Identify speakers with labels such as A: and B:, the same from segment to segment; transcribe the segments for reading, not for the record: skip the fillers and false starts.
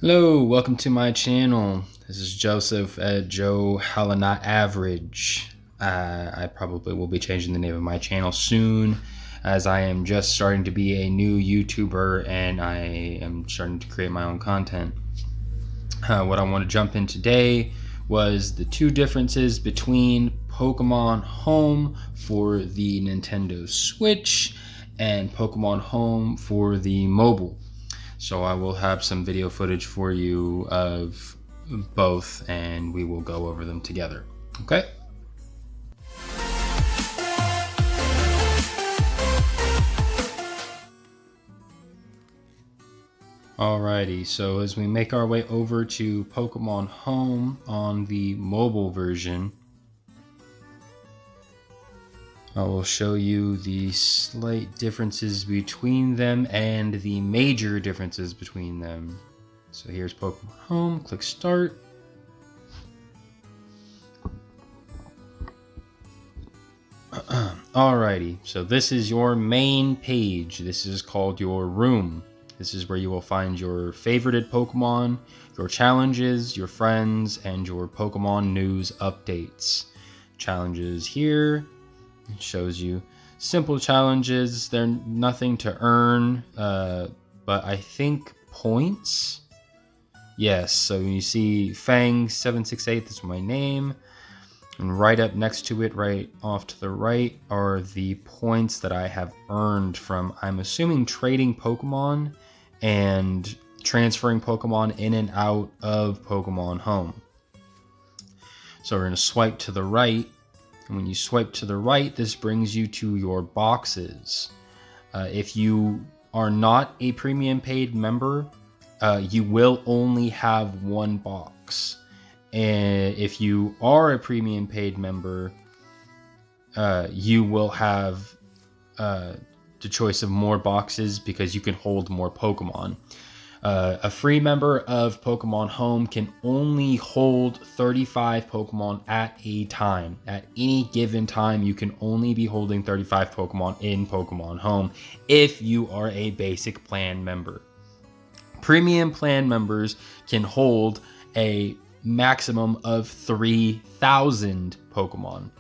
A: Hello, welcome to my channel. This is Joseph at Joe Hella Not Average. I probably will be changing the name of my channel soon, as I am just starting to be a new YouTuber and I am starting to create my own content. What I want to jump in today was the two differences between Pokémon Home for the Nintendo Switch and Pokémon Home for the mobile. So I will have some video footage for you of both and we will go over them together. Okay? Alrighty, so as we make our way over to Pokémon Home on the mobile version, I will show you the slight differences between them and the major differences between them. So here's Pokémon Home, click Start. Alrighty, so this is your main page. This is called your room. This is where you will find your favorited Pokemon, your challenges, your friends, and your Pokemon news updates. Challenges here. It shows you simple challenges. They're nothing to earn, but I think points. Yes, so you see Fang768, that's my name. And right up next to it, right off to the right, are the points that I have earned from, I'm assuming, trading Pokemon and transferring Pokemon in and out of Pokemon Home. So we're going to swipe to the right. And when you swipe to the right, this brings you to your boxes. If you are not a premium paid member, you will only have one box. And if you are a premium paid member, you will have the choice of more boxes because you can hold more Pokemon. A free member of Pokemon Home can only hold 35 Pokemon at a time. At any given time, you can only be holding 35 Pokemon in Pokemon Home if you are a basic plan member. Premium plan members can hold a maximum of 3,000 Pokemon.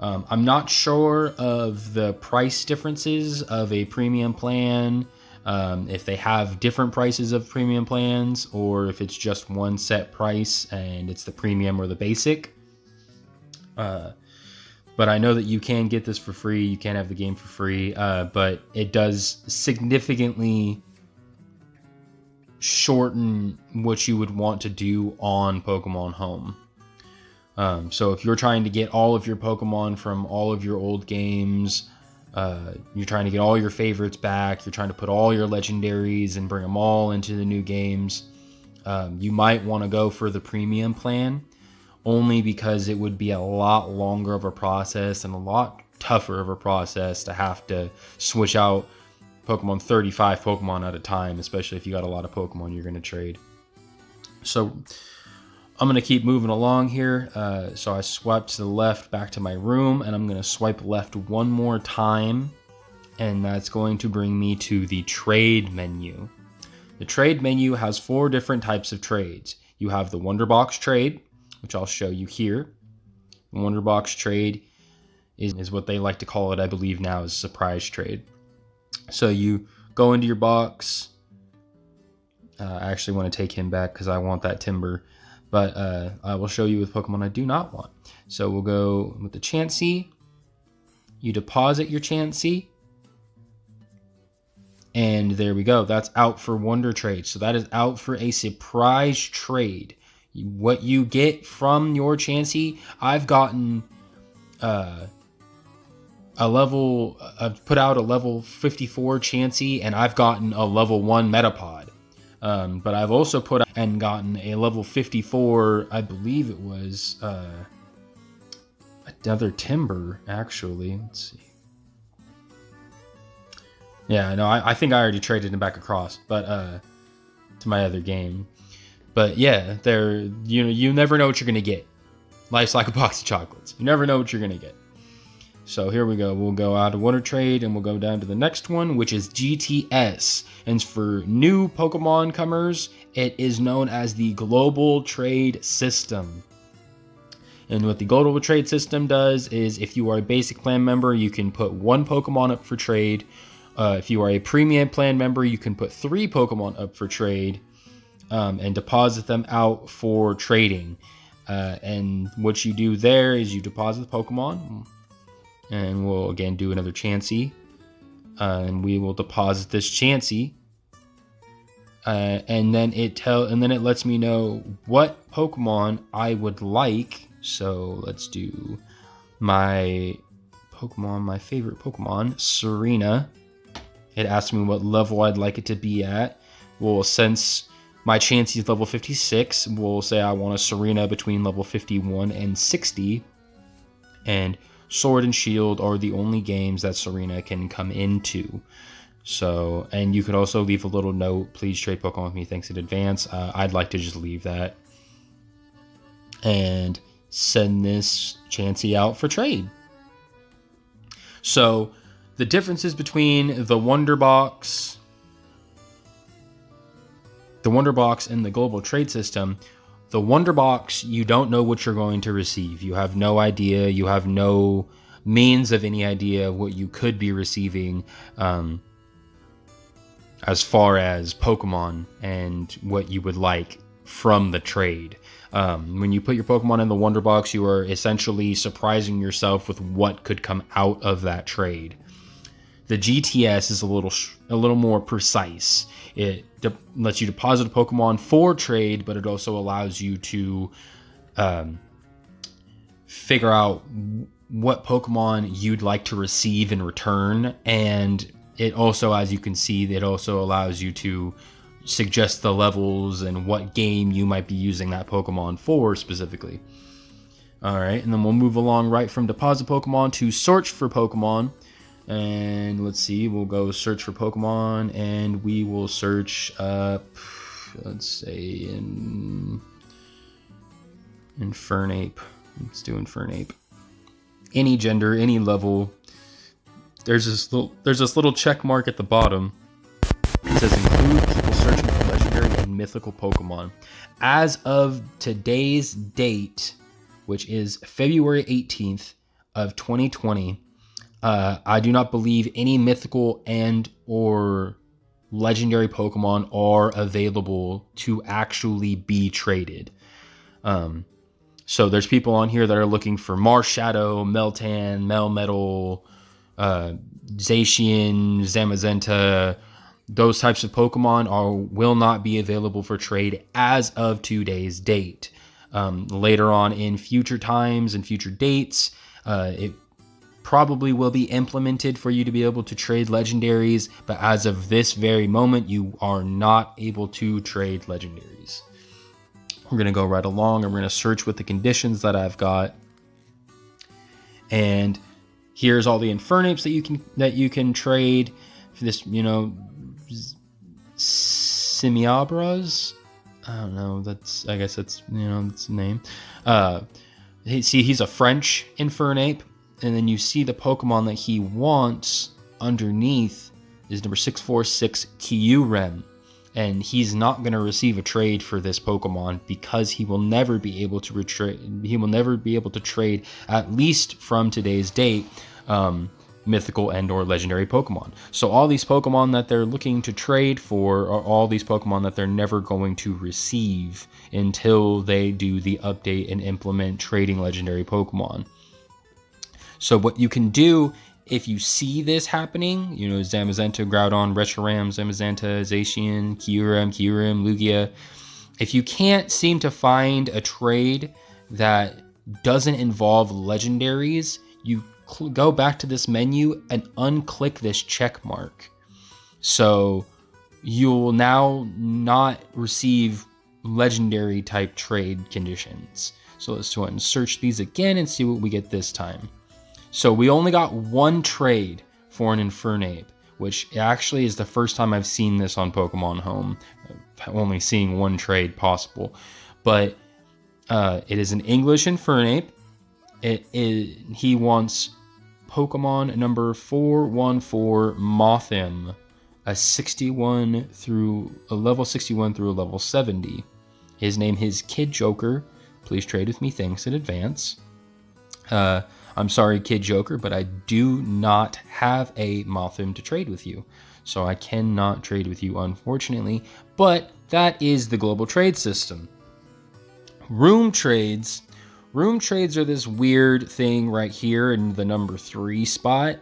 A: I'm not sure of the price differences of a premium plan, if they have different prices of premium plans or if it's just one set price and it's the premium or the basic. But I know that you can get this for free. You can have the game for free, but it does significantly shorten what you would want to do on Pokemon Home. So if you're trying to get all of your Pokemon from all of your old games, you're trying to get all your favorites back, you're trying to put all your legendaries and bring them all into the new games, you might want to go for the premium plan, only because it would be a lot longer of a process and a lot tougher of a process to have to switch out 35 Pokemon at a time, especially if you got a lot of Pokemon you're going to trade. So I'm going to keep moving along here. So I swipe to the left back to my room, and I'm going to swipe left one more time, and that's going to bring me to the trade menu. The trade menu has 4 different types of trades. You have the Wonder Box trade, which I'll show you here. The Wonder Box trade is what they like to call it, I believe now, is surprise trade. So you go into your box. I actually want to take him back because I want that Timber. But I will show you with Pokemon I do not want. So we'll go with the Chansey. You deposit your Chansey. And there we go. That's out for Wonder Trade. So that is out for a surprise trade. What you get from your Chansey, I've gotten I've put out a level 54 Chansey, and I've gotten a level 1 Metapod. But I've also put out and gotten a level 54, I believe it was another Timber, actually. Let's see. Yeah, no, I think I already traded him back across, but to my other game. But yeah, you never know what you're gonna get. Life's like a box of chocolates. You never know what you're gonna get. So here we go. We'll go out of water trade and we'll go down to the next one, which is GTS. And for new Pokemon comers, it is known as the Global Trade System. And what the Global Trade System does is if you are a basic plan member, you can put 1 Pokemon up for trade. If you are a premium plan member, you can put 3 Pokemon up for trade and deposit them out for trading. And what you do there is you deposit the Pokemon. And we'll again do another Chansey. And we will deposit this Chansey. And then it lets me know what Pokemon I would like. So let's do my favorite Pokemon, Serena. It asks me what level I'd like it to be at. Well, since my Chansey is level 56, we'll say I want a Serena between level 51 and 60. And Sword and Shield are the only games that Serena can come into. So, and you could also leave a little note, please trade Pokemon with me, thanks in advance. I'd like to just leave that. And send this Chansey out for trade. So, the differences between the Wonder Box and the Global Trade System. The Wonder Box, you don't know what you're going to receive. You have no idea. You have no means of any idea of what you could be receiving as far as Pokemon and what you would like from the trade. When you put your Pokemon in the Wonder Box, you are essentially surprising yourself with what could come out of that trade. The GTS is a little more precise. It lets you deposit a Pokemon for trade, but it also allows you to figure out what Pokemon you'd like to receive in return. And it also, as you can see, it also allows you to suggest the levels and what game you might be using that Pokemon for specifically. All right, and then we'll move along right from deposit Pokemon to search for Pokemon. And let's see, we'll go search for Pokemon, and we will search up, let's say, in Infernape. Let's do Infernape. Any gender, any level. There's this little check mark at the bottom. It says include people searching for legendary and mythical Pokemon. As of today's date, which is February 18th of 2020, I do not believe any mythical and or legendary Pokemon are available to actually be traded. So there's people on here that are looking for Marshadow, Meltan, Melmetal, Zacian, Zamazenta. Those types of Pokemon will not be available for trade as of today's date. Later on in future times and future dates, it probably will be implemented for you to be able to trade legendaries, but as of this very moment, you are not able to trade legendaries. We're going to go right along, and we're going to search with the conditions that I've got. And here's all the Infernapes that you can trade for this, Simiabras. I don't know. I guess that's the name. He's a French Infernape. And then you see the Pokemon that he wants underneath is number 646 Kyurem. And he's not going to receive a trade for this Pokemon because he will never be able to trade, at least from today's date, mythical and or legendary Pokemon. So all these Pokemon that they're looking to trade for are all these Pokemon that they're never going to receive until they do the update and implement trading legendary Pokemon. So what you can do if you see this happening, Zamazenta, Groudon, Reshiram, Zamazenta, Zacian, Kyurem, Lugia, if you can't seem to find a trade that doesn't involve legendaries, you go back to this menu and unclick this check mark. So you'll now not receive legendary type trade conditions. So let's go ahead and search these again and see what we get this time. So we only got one trade for an Infernape, which actually is the first time I've seen this on Pokémon Home. Only seeing one trade possible. But it is an English Infernape. He wants Pokemon number 414 Mothim, a level 61 through a level 70. His name is Kid Joker. Please trade with me. Thanks in advance. I'm sorry, Kid Joker, but I do not have a Mothim to trade with you. So I cannot trade with you, unfortunately. But that is the global trade system. Room trades. Room trades are this weird thing right here in the number 3 spot.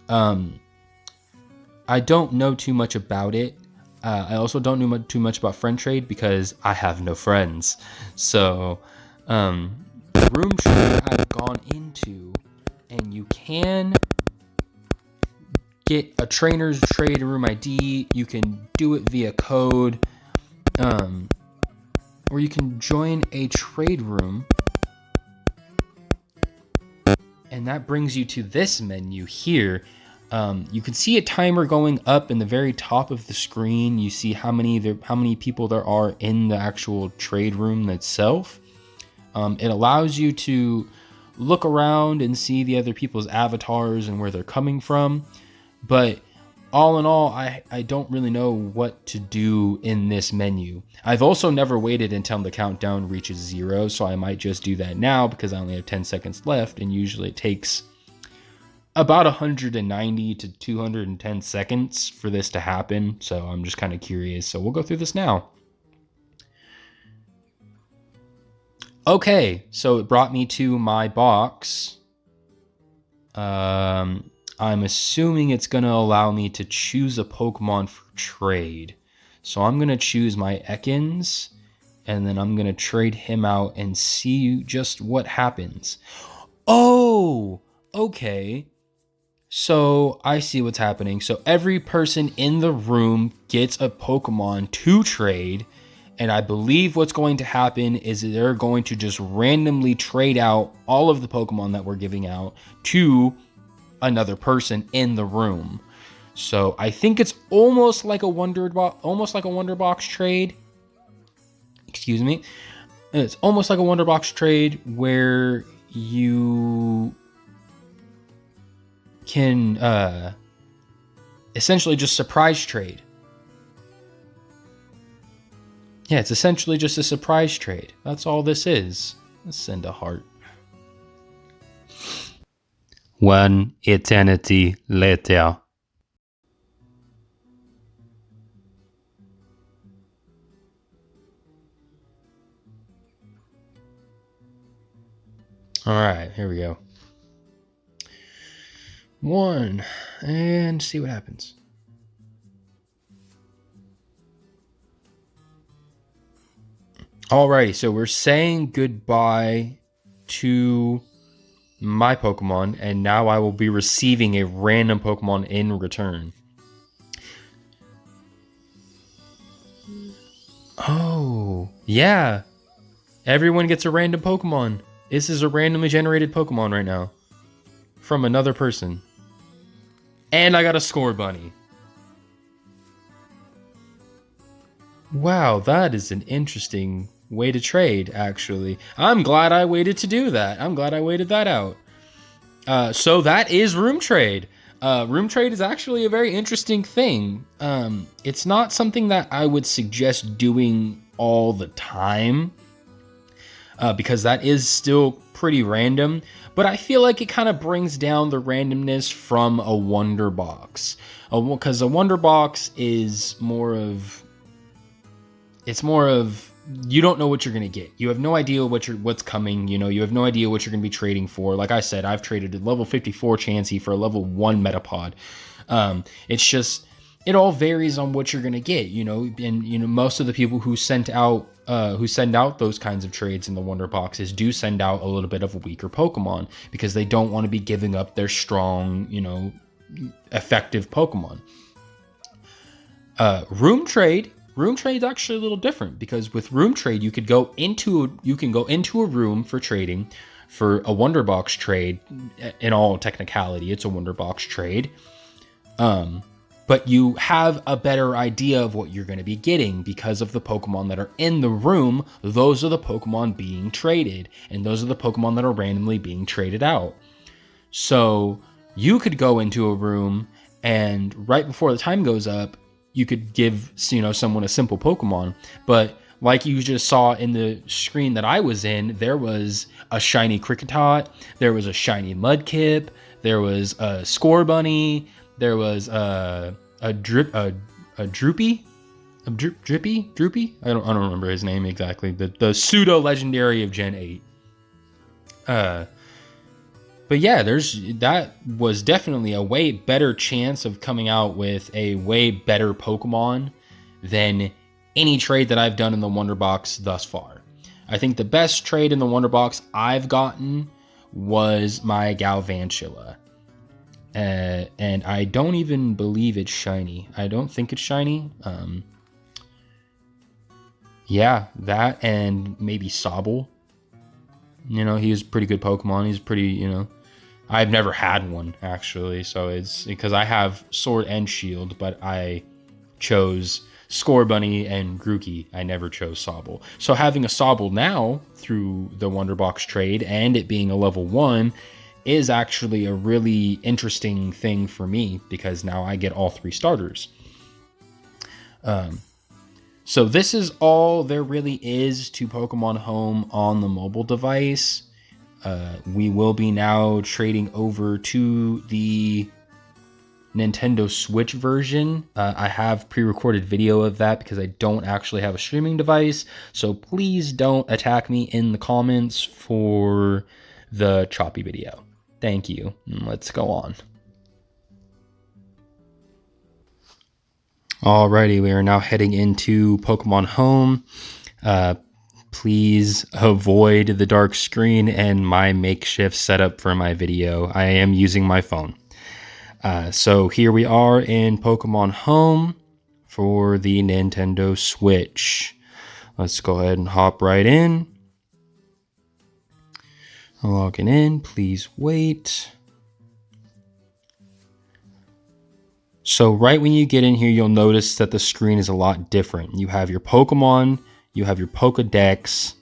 A: I don't know too much about it. I also don't know too much about friend trade because I have no friends. So, room trade I've gone into, and you can get a trainer's trade room ID. You can do it via code, or you can join a trade room, and that brings you to this menu here. You can see a timer going up in the very top of the screen. You see how many people there are in the actual trade room itself. It allows you to look around and see the other people's avatars and where they're coming from. But all in all, I don't really know what to do in this menu. I've also never waited until the countdown reaches 0, so I might just do that now because I only have 10 seconds left, and usually it takes about 190 to 210 seconds for this to happen. So I'm just kind of curious. So we'll go through this now. Okay, so it brought me to my box. I'm assuming it's going to allow me to choose a Pokemon for trade. So I'm going to choose my Ekans, and then I'm going to trade him out and see just what happens. Oh, okay. So I see what's happening. So every person in the room gets a Pokemon to trade. And I believe what's going to happen is they're going to just randomly trade out all of the Pokemon that we're giving out to another person in the room. So I think it's almost like a Wonder Box trade. Excuse me. It's almost like a Wonder Box trade where you can essentially just surprise trade. Yeah, it's essentially just a surprise trade. That's all this is. Let's send a heart. One eternity later. All right, here we go. 1, and see what happens. Alrighty, so we're saying goodbye to my Pokemon, and now I will be receiving a random Pokemon in return. Oh, yeah. Everyone gets a random Pokemon. This is a randomly generated Pokemon right now. From another person. And I got a Score Bunny. Wow, that is an interesting way to trade, actually. I'm glad I waited to do that. I'm glad I waited that out. So that is room trade. Room trade is actually a very interesting thing. It's not something that I would suggest doing all the time, because that is still pretty random. But I feel like it kind of brings down the randomness from a Wonder Box. Because a Wonder Box is more of... It's more of, you don't know what you're going to get. You have no idea what's coming. You know, you have no idea what you're going to be trading for. Like I said, I've traded a level 54 Chansey for a level 1 Metapod. It's just, it all varies on what you're going to get, you know. And, you know, most of the people who send out those kinds of trades in the Wonder Boxes do send out a little bit of a weaker Pokemon because they don't want to be giving up their strong, you know, effective Pokemon. Room trade is actually a little different because with room trade you can go into a room for trading for a Wonder Box trade. In all technicality, it's a Wonder Box trade. But you have a better idea of what you're going to be getting because of the Pokemon that are in the room. Those are the Pokemon being traded, and those are the Pokemon that are randomly being traded out. So you could go into a room and right before the time goes up, you could give, you know, someone a simple Pokemon. But like you just saw in the screen that I was in, there was a shiny Kricketot, there was a shiny Mudkip, there was a Scorbunny, there was a Droopy. Droopy? I don't remember his name exactly. The pseudo legendary of Gen 8. But yeah, that was definitely a way better chance of coming out with a way better Pokemon than any trade that I've done in the Wonder Box thus far. I think the best trade in the Wonder Box I've gotten was my Galvantula. And I don't even believe it's shiny. I don't think it's shiny. Yeah, that and maybe Sobble. You know, he's a pretty good Pokemon. He's pretty, you know, I've never had one actually, so it's because I have Sword and Shield, but I chose Scorbunny and Grookey. I never chose Sobble. So having a Sobble now through the Wonder Box trade and it being a level 1 is actually a really interesting thing for me because now I get all 3 starters. So this is all there really is to Pokemon Home on the mobile device. We will be now trading over to the Nintendo Switch version. I have pre-recorded video of that because I don't actually have a streaming device. So please don't attack me in the comments for the choppy video. Thank you. Let's go on. Alrighty, we are now heading into Pokemon Home. Please avoid the dark screen and my makeshift setup for my video. I am using my phone. So here we are in Pokemon Home for the Nintendo Switch. Let's go ahead and hop right in. Logging in, please wait. So right when you get in here, you'll notice that the screen is a lot different. You have your Pokemon, you have your Pokedex,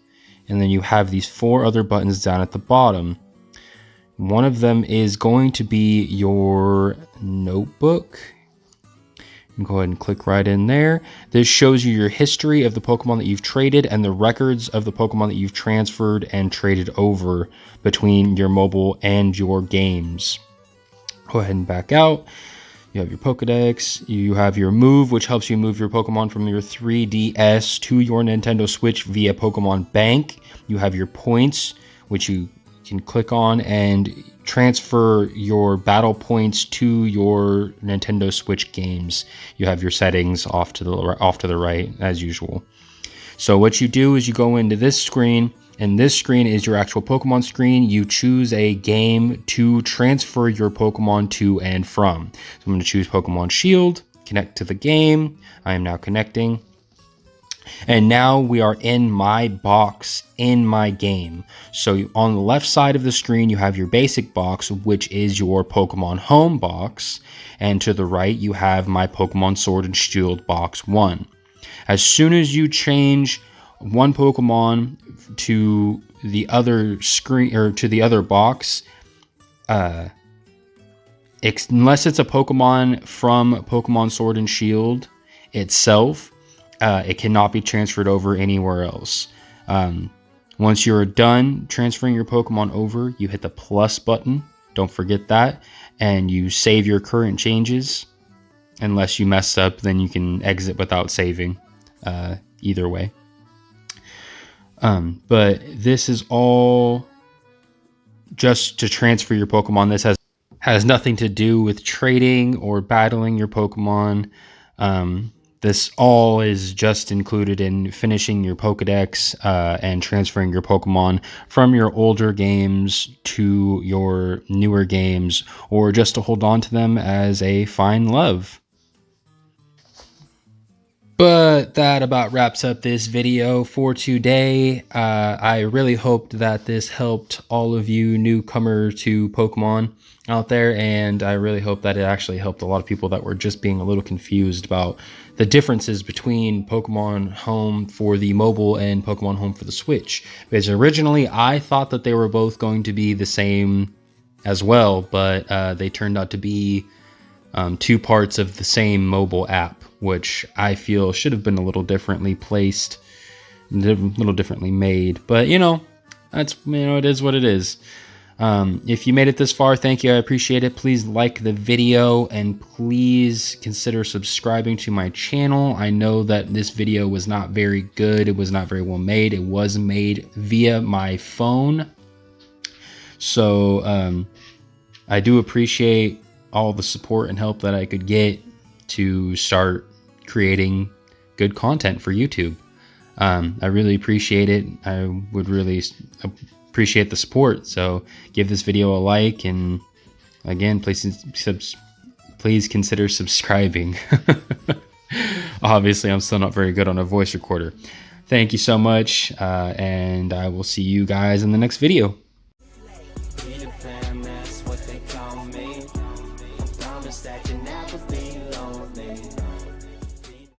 A: and then you have these 4 other buttons down at the bottom. One of them is going to be your notebook. Go ahead and click right in there. This shows you your history of the Pokemon that you've traded and the records of the Pokemon that you've transferred and traded over between your mobile and your games. Go ahead and back out. You have your Pokedex, you have your move, which helps you move your Pokemon from your 3DS to your Nintendo Switch via Pokemon Bank. You have your points, which you can click on and transfer your battle points to your Nintendo Switch games. You have your settings off to the right as usual. So what you do is you go into this screen, and this screen is your actual Pokemon screen. You choose a game to transfer your Pokemon to and from. So I'm going to choose Pokemon Shield, connect to the game. I am now connecting. And now we are in my box in my game. So on the left side of the screen, you have your basic box, which is your Pokemon Home box. And to the right, you have my Pokemon Sword and Shield box 1. As soon as you change one Pokemon to the other screen or to the other box, unless it's a Pokemon from Pokemon Sword and Shield itself, it cannot be transferred over anywhere else. Once you're done transferring your Pokemon over, you hit the plus button. Don't forget that. And you save your current changes. Unless you mess up, then you can exit without saving. Either way. But this is all just to transfer your Pokemon. This has nothing to do with trading or battling your Pokemon. This all is just included in finishing your Pokedex and transferring your Pokemon from your older games to your newer games, or just to hold on to them as a fine love. But that about wraps up this video for today. I really hoped that this helped all of you newcomer to Pokemon out there, and I really hope that it actually helped a lot of people that were just being a little confused about the differences between Pokemon Home for the mobile and Pokemon Home for the Switch. Because originally I thought that they were both going to be the same as well, but they turned out to be two parts of the same mobile app, which I feel should have been a little differently placed, a little differently made. But that's it is what it is. If you made it this far, thank you. I appreciate it. Please like the video and please consider subscribing to my channel. I know that this video was not very good. It was not very well made. It was made via my phone. So I do appreciate all the support and help that I could get to start creating good content for YouTube. I really appreciate it. I would really appreciate the support. So give this video a like, and again, please consider subscribing. Obviously, I'm still not very good on a voice recorder. Thank you so much, and I will see you guys in the next video.